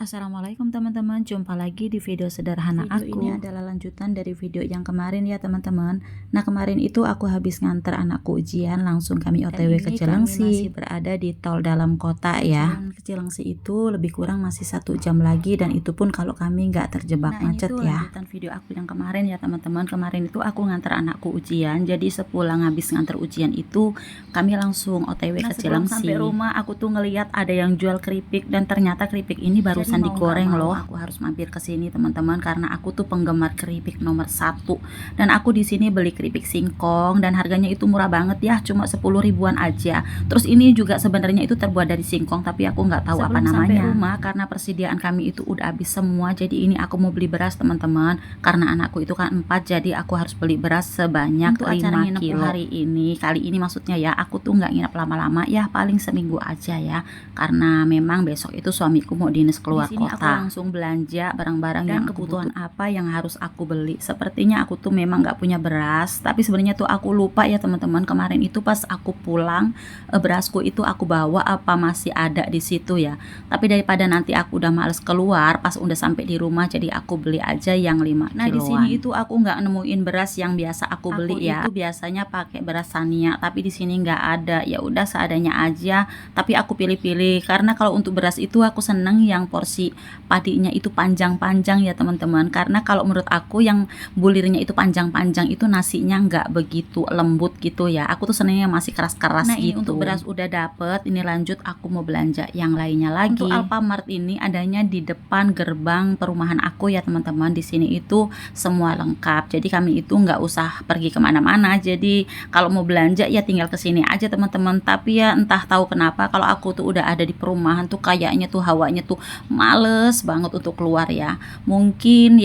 Assalamualaikum teman-teman, jumpa lagi di video sederhana aku. Ini adalah lanjutan dari video yang kemarin ya teman-teman. Nah kemarin itu aku habis nganter anakku ujian, langsung kami OTW ke Cilengsi. Kami masih berada di tol dalam kota ya. Ke Cilengsi itu lebih kurang masih 1 jam lagi, dan itu pun kalau kami nggak terjebak macet ya. Lanjutan video aku yang kemarin ya teman-teman. Kemarin itu aku nganter anakku ujian, jadi sepulang habis nganter ujian itu kami langsung OTW ke Cilengsi. Sampai rumah aku tuh ngeliat ada yang jual keripik, dan ternyata keripik ini baru digoreng loh. Aku harus mampir ke sini teman-teman, karena aku tuh penggemar keripik nomor 1. Dan aku di sini beli keripik singkong, dan harganya itu murah banget ya, cuma 10 ribuan aja. Terus ini juga sebenarnya itu terbuat dari singkong, tapi aku nggak tahu apa namanya. Sampai rumah, karena persediaan kami itu udah habis semua, jadi ini aku mau beli beras teman-teman. Karena anakku itu kan 4, jadi aku harus beli beras sebanyak 5 kilo hari ini. Kali ini maksudnya ya, aku tuh nggak nginep lama-lama ya, paling seminggu aja ya, karena memang besok itu suamiku mau dinas keluar kota. Aku langsung belanja barang-barang yang kebutuhan apa yang harus aku beli. Sepertinya aku tuh memang nggak punya beras, tapi sebenarnya tuh aku lupa ya teman-teman. Kemarin itu pas aku pulang, berasku itu aku bawa apa masih ada di situ ya. Tapi daripada nanti aku udah males keluar pas udah sampai di rumah, jadi aku beli aja yang 5 kiloan. Nah di sini itu aku nggak nemuin beras yang biasa aku beli ya. Itu biasanya pakai beras Sania, tapi di sini nggak ada. Ya udah seadanya aja. Tapi aku pilih-pilih karena kalau untuk beras itu aku seneng yang porsi padinya itu panjang-panjang ya teman-teman, karena kalau menurut aku yang bulirnya itu panjang-panjang itu nasinya nggak begitu lembut gitu ya. Aku tuh senengnya masih keras-keras gitu. Untuk beras udah dapet, ini lanjut aku mau belanja yang lainnya lagi. Untuk Alfamart ini adanya di depan gerbang perumahan aku ya teman-teman. Di sini itu semua lengkap, jadi kami itu nggak usah pergi kemana-mana. Jadi kalau mau belanja ya tinggal kesini aja teman-teman. Tapi ya entah tahu kenapa kalau aku tuh udah ada di perumahan tuh kayaknya tuh hawanya tuh males banget untuk keluar ya. Mungkin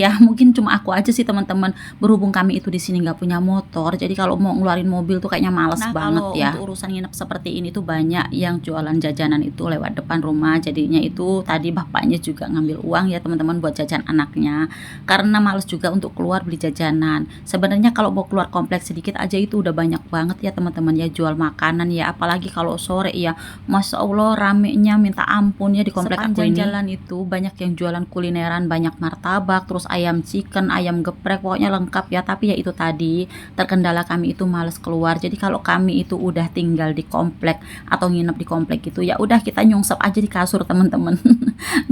cuma aku aja sih teman-teman. Berhubung kami itu di sini nggak punya motor, jadi kalau mau ngeluarin mobil tuh kayaknya males banget ya. Untuk urusan nginep seperti ini tuh banyak yang jualan jajanan itu lewat depan rumah. Jadinya itu tadi bapaknya juga ngambil uang ya teman-teman buat jajan anaknya, karena males juga untuk keluar beli jajanan. Sebenarnya kalau mau keluar kompleks sedikit aja itu udah banyak banget ya teman-teman ya jual makanan ya. Apalagi kalau sore ya, Masya Allah ramenya minta ampun ya di komplek aku ini. Jalan itu banyak yang jualan kulineran, banyak martabak, terus ayam chicken, ayam geprek, pokoknya lengkap ya. Tapi ya itu tadi, terkendala kami itu males keluar. Jadi kalau kami itu udah tinggal di komplek atau nginep di komplek gitu, ya udah kita nyungsep aja di kasur teman-teman.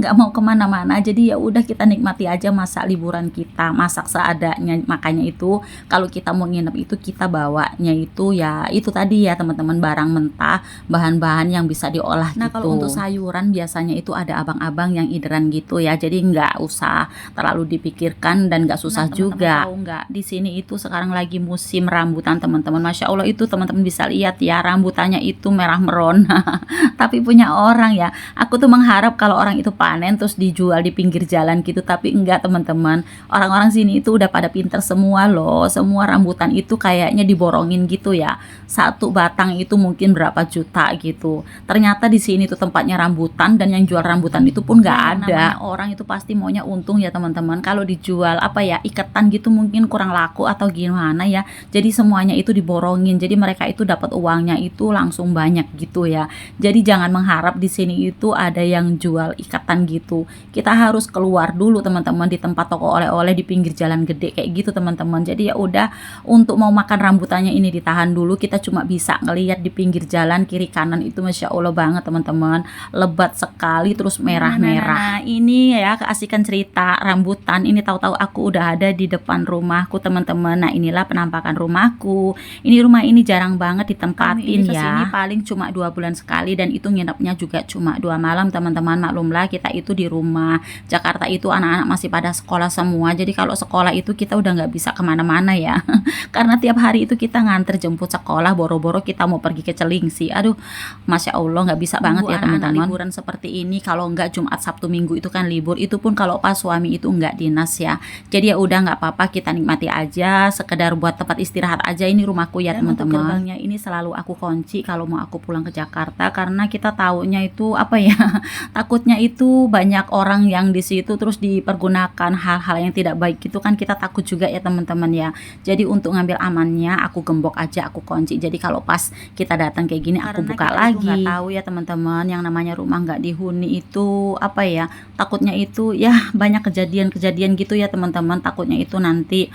Nggak mau kemana-mana, jadi ya udah kita nikmati aja masa liburan kita, masak seadanya. Makanya itu kalau kita mau nginep itu kita bawanya itu ya itu tadi ya teman-teman, barang mentah, bahan-bahan yang bisa diolah. Nah gitu. Kalau untuk sayuran biasanya itu ada abang-abang yang ideran gitu ya, jadi nggak usah terlalu dipikirkan dan nggak susah juga. Tahu nggak, di sini itu sekarang lagi musim rambutan teman-teman. Masya Allah itu teman-teman bisa lihat ya, rambutannya itu merah merona. Tapi punya orang ya, aku tuh mengharap kalau orang itu panen terus dijual di pinggir jalan gitu, tapi enggak teman-teman. Orang-orang sini itu udah pada pinter semua loh. Semua rambutan itu kayaknya diborongin gitu ya. Satu batang itu mungkin berapa juta gitu. Ternyata di sini tuh tempatnya rambutan, dan yang jual rambutan itu pun nggak ada. Orang itu pasti maunya untung ya teman-teman. Kalau dijual apa ya, iketan gitu mungkin kurang laku atau gimana ya. Jadi semuanya itu diborongin. Jadi mereka itu dapat uangnya itu langsung banyak gitu ya. Jadi jangan mengharap di sini itu ada yang jual ikatan gitu. Kita harus keluar dulu teman-teman di tempat toko oleh-oleh di pinggir jalan gede kayak gitu teman-teman. Jadi ya udah, untuk mau makan rambutannya ini ditahan dulu. Kita cuma bisa ngelihat di pinggir jalan kiri kanan itu Masya Allah banget teman-teman. Lebat sekali, terus merah-merah. Nah, ini ya keasikan cerita rambutan ini, tahu-tahu aku udah ada di depan rumahku teman-teman. Nah inilah penampakan rumahku. Ini rumah ini jarang banget ditempatin ya. Kesini paling cuma 2 bulan sekali, dan itu nginepnya juga cuma 2 malam teman-teman. Maklumlah kita itu di rumah. Jakarta itu anak-anak masih pada sekolah semua, jadi kalau sekolah itu kita udah nggak bisa kemana-mana ya. Karena tiap hari itu kita nganter jemput sekolah, boro-boro kita mau pergi ke Cilengsi. Aduh Masya Allah nggak bisa banget ya teman-teman. Liburan seperti ini kalau nggak Jumat Sabtu Minggu itu kan libur, itu pun kalau pas suami itu nggak dinas ya. Jadi ya udah nggak apa-apa, kita nikmati aja, sekedar buat tempat istirahat aja. Ini rumahku ya teman-teman. Gerbangnya ini selalu aku kunci kalau mau aku pulang ke Jakarta, karena kita taunya itu apa ya, takutnya itu banyak orang yang di situ terus dipergunakan hal-hal yang tidak baik gitu kan, kita takut juga ya teman-teman ya. Jadi untuk ngambil amannya aku gembok aja, aku kunci. Jadi kalau pas kita datang kayak gini aku buka lagi. Nggak tahu ya teman-teman, yang namanya rumah nggak dihuni itu apa apa ya, takutnya itu ya banyak kejadian-kejadian gitu ya teman-teman. Takutnya itu nanti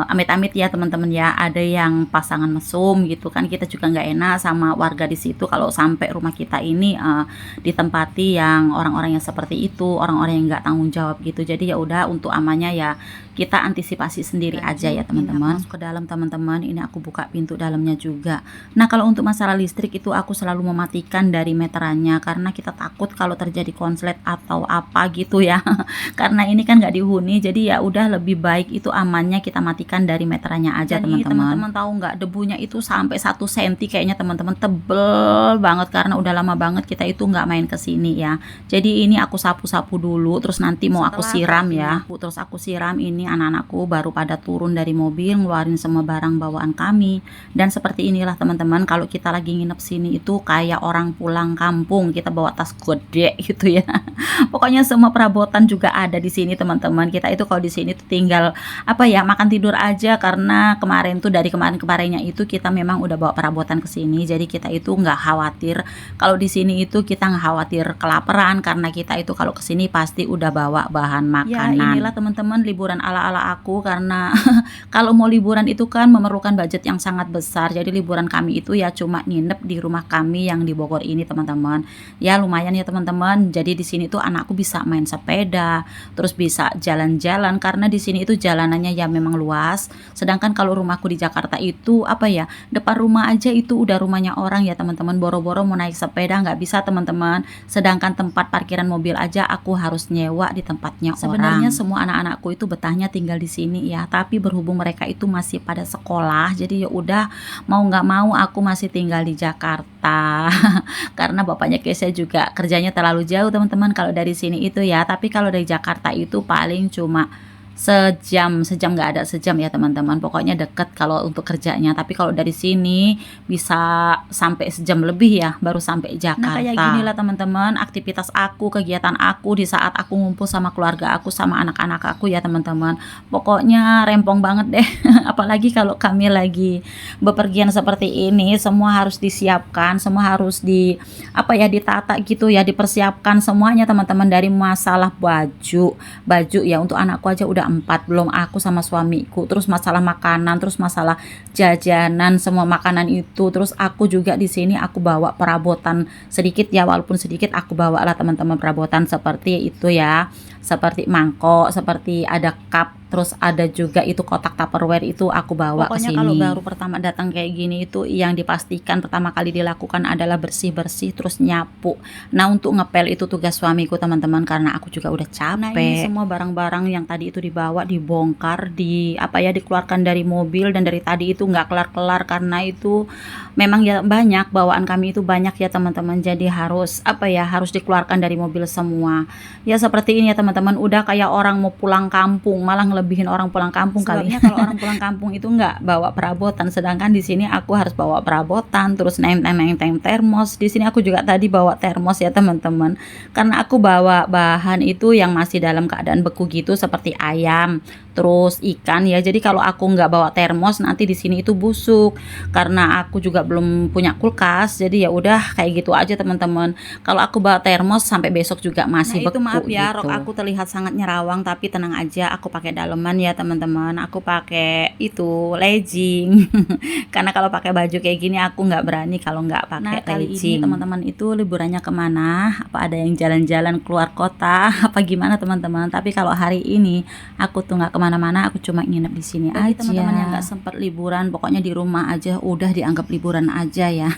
amit-amit ya teman-teman ya, ada yang pasangan mesum gitu kan, kita juga nggak enak sama warga di situ kalau sampai rumah kita ini ditempati yang orang-orang yang seperti itu, orang-orang yang nggak tanggung jawab gitu. Jadi ya udah, untuk amannya ya kita antisipasi sendiri aja ya teman-teman. Masuk ke dalam teman-teman, ini aku buka pintu dalamnya juga. Nah kalau untuk masalah listrik itu aku selalu mematikan dari meterannya, karena kita takut kalau terjadi konslet atau apa gitu ya. Karena ini kan nggak dihuni, jadi ya udah lebih baik itu amannya kita matikan dari meterannya aja teman-teman. Teman-teman tahu nggak, debunya itu sampai 1 cm kayaknya teman-teman, tebel banget karena udah lama banget kita itu nggak main ke sini ya. Jadi ini aku sapu-sapu dulu, terus nanti mau aku siram ya. Terus aku siram, ini anak-anakku baru pada turun dari mobil ngeluarin semua barang bawaan kami. Dan seperti inilah teman-teman, kalau kita lagi nginep sini itu kayak orang pulang kampung, kita bawa tas gede gitu ya. Pokoknya semua perabotan juga ada di sini teman-teman. Kita itu kalau di sini tuh tinggal apa ya, makan tidur aja, karena kemarin tuh dari kemarin-kemarinnya itu kita memang udah bawa perabotan ke sini. Jadi kita itu nggak khawatir kalau di sini itu, kita nggak khawatir kelaparan, karena kita itu kalau ke sini pasti udah bawa bahan makanan. Ya inilah teman-teman liburan ala-ala aku, karena kalau mau liburan itu kan memerlukan budget yang sangat besar. Jadi liburan kami itu ya cuma nginep di rumah kami yang di Bogor ini teman-teman. Ya lumayan ya teman-teman. Jadi di sini tuh anakku bisa main sepeda, terus bisa jalan-jalan, karena di sini itu jalanannya ya memang luas. Sedangkan kalau rumahku di Jakarta itu apa ya, depan rumah aja itu udah rumahnya orang ya teman-teman. Boro-boro mau naik sepeda nggak bisa teman-teman. Sedangkan tempat parkiran mobil aja aku harus nyewa di tempatnya orang. Sebenarnya semua anak-anakku itu betahnya tinggal di sini ya, tapi berhubung mereka itu masih pada sekolah, jadi ya udah, mau nggak mau aku masih tinggal di Jakarta. Karena bapaknya Keisha juga kerjanya terlalu jauh teman-teman kalau dari sini itu ya. Tapi kalau dari Jakarta itu paling cuma sejam nggak ada sejam ya teman-teman. Pokoknya deket kalau untuk kerjanya. Tapi kalau dari sini bisa sampai sejam lebih ya baru sampai Jakarta. Nah kayak ginilah teman-teman aktivitas aku, kegiatan aku di saat aku ngumpul sama keluarga aku, sama anak-anak aku ya teman-teman. Pokoknya rempong banget deh. Apalagi kalau kami lagi bepergian seperti ini, semua harus disiapkan, semua harus di apa ya, ditata gitu ya, dipersiapkan semuanya teman-teman. Dari masalah baju ya, untuk anakku aja udah 4, belum aku sama suamiku. Terus masalah makanan, terus masalah jajanan, semua makanan itu. Terus aku juga di sini aku bawa perabotan sedikit ya, walaupun sedikit aku bawa lah teman-teman, perabotan seperti itu ya, seperti mangkok, seperti ada cup, terus ada juga itu kotak Tupperware itu aku bawa ke sini. Pokoknya kalau baru pertama datang kayak gini itu yang dipastikan pertama kali dilakukan adalah bersih-bersih terus nyapu. Nah untuk ngepel itu tugas suamiku teman-teman, karena aku juga udah capek. Nah ini semua barang-barang yang tadi itu dibawa, dibongkar, di apa ya, dikeluarkan dari mobil, dan dari tadi itu nggak kelar-kelar karena itu memang ya banyak, bawaan kami itu banyak ya teman-teman. Jadi harus apa ya, harus dikeluarkan dari mobil semua. Ya seperti ini ya teman-teman, udah kayak orang mau pulang kampung, malah ngelebihin orang pulang kampung kali. Kalau orang pulang kampung itu nggak bawa perabotan, sedangkan di sini aku harus bawa perabotan, terus neng termos. Di sini aku juga tadi bawa termos ya teman-teman, karena aku bawa bahan itu yang masih dalam keadaan beku gitu, seperti ayam, terus ikan ya. Jadi kalau aku nggak bawa termos nanti di sini itu busuk, karena aku juga belum punya kulkas. Jadi ya udah kayak gitu aja teman-teman. Kalau aku bawa termos sampai besok juga masih beku. Itu maaf ya, gitu. Rok aku terlihat sangat nyerawang, tapi tenang aja, aku pakai daleman ya teman-teman. Aku pakai itu legging. Karena kalau pakai baju kayak gini aku nggak berani kalau nggak pakai legging. Kali ini teman-teman itu liburannya kemana? Apa ada yang jalan-jalan keluar kota? Apa gimana teman-teman? Tapi kalau hari ini aku tuh nggak kemana-mana, aku cuma nginep di sini aja. Teman-teman yang nggak sempat liburan, pokoknya di rumah aja udah dianggap liburan aja ya.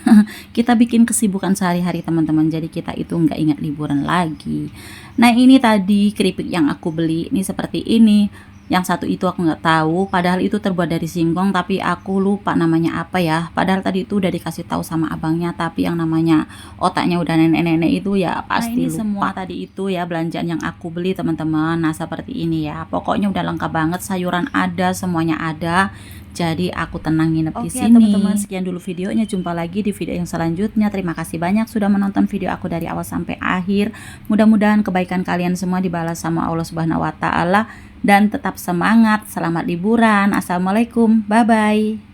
Kita bikin kesibukan sehari-hari teman-teman, jadi kita itu nggak ingat liburan lagi. Nah ini tadi keripik yang aku beli ini seperti ini. Yang satu itu aku nggak tahu, padahal itu terbuat dari singkong, tapi aku lupa namanya apa ya. Padahal tadi itu udah dikasih tahu sama abangnya, tapi yang namanya otaknya udah nenek-nenek itu ya pasti lupa. Nah ini semua tadi itu ya belanjaan yang aku beli teman-teman. Nah seperti ini ya, pokoknya udah lengkap banget, sayuran ada, semuanya ada. Jadi aku tenang nginep di sini. Teman-teman, sekian dulu videonya. Jumpa lagi di video yang selanjutnya. Terima kasih banyak sudah menonton video aku dari awal sampai akhir. Mudah-mudahan kebaikan kalian semua dibalas sama Allah Subhanahu wa taala, dan tetap semangat. Selamat liburan. Assalamualaikum. Bye bye.